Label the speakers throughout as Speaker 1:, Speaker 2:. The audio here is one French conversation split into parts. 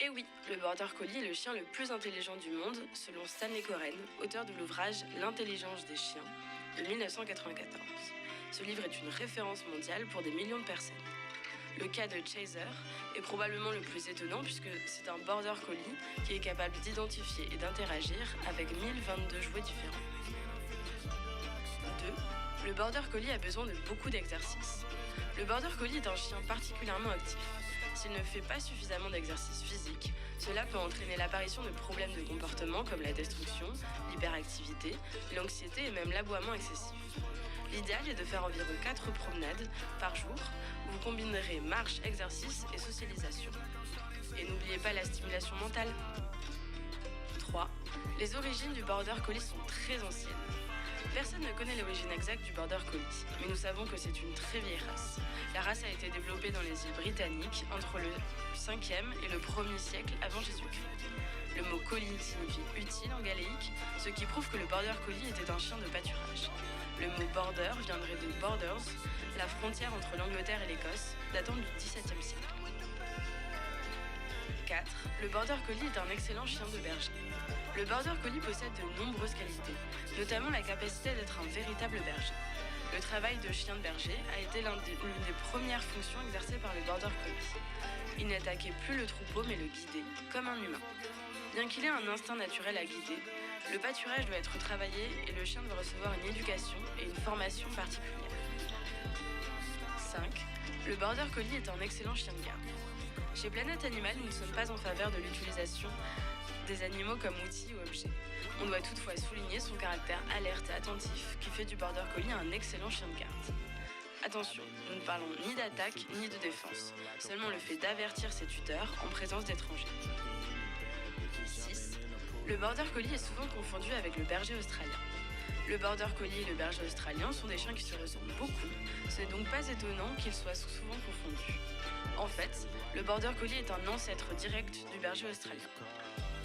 Speaker 1: Et oui, le Border Collie est le chien le plus intelligent du monde, selon Stanley Coren, auteur de l'ouvrage L'intelligence des chiens, de 1994. Ce livre est une référence mondiale pour des millions de personnes. Le cas de Chaser est probablement le plus étonnant puisque c'est un Border Collie qui est capable d'identifier et d'interagir avec 1022 jouets différents. 2. Le Border Collie a besoin de beaucoup d'exercices. Le Border Collie est un chien particulièrement actif. S'il ne fait pas suffisamment d'exercice physique, cela peut entraîner l'apparition de problèmes de comportement comme la destruction, l'hyperactivité, l'anxiété et même l'aboiement excessif. L'idéal est de faire environ 4 promenades par jour où vous combinerez marche, exercice et socialisation. Et n'oubliez pas la stimulation mentale. 3. Les origines du Border Collie sont très anciennes. Personne ne connaît l'origine exacte du Border Collie, mais nous savons que c'est une très vieille race. La race a été développée dans les îles britanniques entre le 5e et le 1er siècle avant Jésus-Christ. Le mot collie signifie utile en gaélique, ce qui prouve que le Border Collie était un chien de pâturage. Le mot border viendrait de borders, la frontière entre l'Angleterre et l'Écosse, datant du XVIIe siècle. 4. Le Border Collie est un excellent chien de berger. Le Border Collie possède de nombreuses qualités, notamment la capacité d'être un véritable berger. Le travail de chien de berger a été l'une des premières fonctions exercées par le Border Collie. Il n'attaquait plus le troupeau mais le guidait, comme un humain. Bien qu'il ait un instinct naturel à guider, le pâturage doit être travaillé et le chien doit recevoir une éducation et une formation particulière. 5. Le Border Collie est un excellent chien de garde. Chez Planète Animal, nous ne sommes pas en faveur de l'utilisation des animaux comme outils ou objets. On doit toutefois souligner son caractère alerte et attentif qui fait du Border Collie un excellent chien de garde. Attention, nous ne parlons ni d'attaque ni de défense, seulement le fait d'avertir ses tuteurs en présence d'étrangers. 6. Le Border Collie est souvent confondu avec le berger australien. Le Border Collie et le berger australien sont des chiens qui se ressemblent beaucoup, ce n'est donc pas étonnant qu'ils soient souvent confondus. En fait, le Border Collie est un ancêtre direct du berger australien.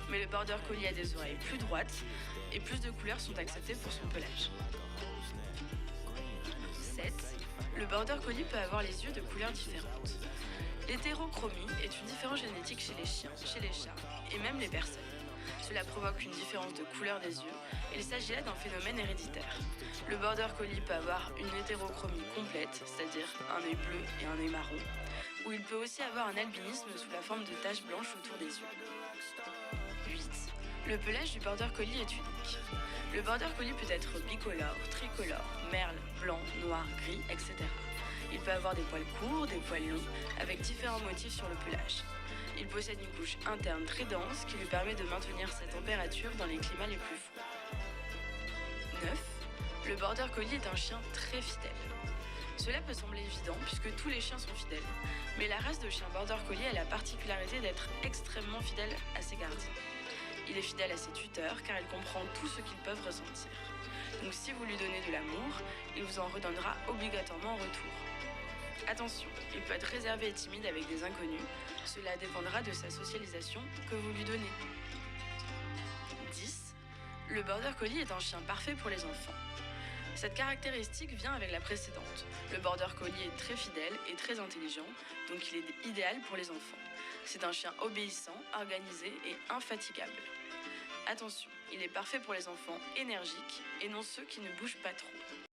Speaker 1: Mais le Border Collie a des oreilles plus droites et plus de couleurs sont acceptées pour son pelage. 7. Le Border Collie peut avoir les yeux de couleurs différentes. L'hétérochromie est une différence génétique chez les chiens, chez les chats et même les personnes. Cela provoque une différence de couleur des yeux et il s'agit là d'un phénomène héréditaire. Le Border Collie peut avoir une hétérochromie complète, c'est-à-dire un œil bleu et un œil marron, ou il peut aussi avoir un albinisme sous la forme de taches blanches autour des yeux. 8. Le pelage du Border Collie est unique. Le Border Collie peut être bicolore, tricolore, merle, blanc, noir, gris, etc. Il peut avoir des poils courts, des poils longs, avec différents motifs sur le pelage. Il possède une couche interne très dense qui lui permet de maintenir sa température dans les climats les plus froids. 9. Le Border Collie est un chien très fidèle. Cela peut sembler évident puisque tous les chiens sont fidèles, mais la race de chien Border Collie a la particularité d'être extrêmement fidèle à ses gardiens. Il est fidèle à ses tuteurs car il comprend tout ce qu'ils peuvent ressentir. Donc si vous lui donnez de l'amour, il vous en redonnera obligatoirement en retour. Attention, il peut être réservé et timide avec des inconnus, cela dépendra de sa socialisation que vous lui donnez. 10. Le Border Collie est un chien parfait pour les enfants. Cette caractéristique vient avec la précédente. Le Border Collie est très fidèle et très intelligent, donc il est idéal pour les enfants. C'est un chien obéissant, organisé et infatigable. Attention, il est parfait pour les enfants énergiques et non ceux qui ne bougent pas trop.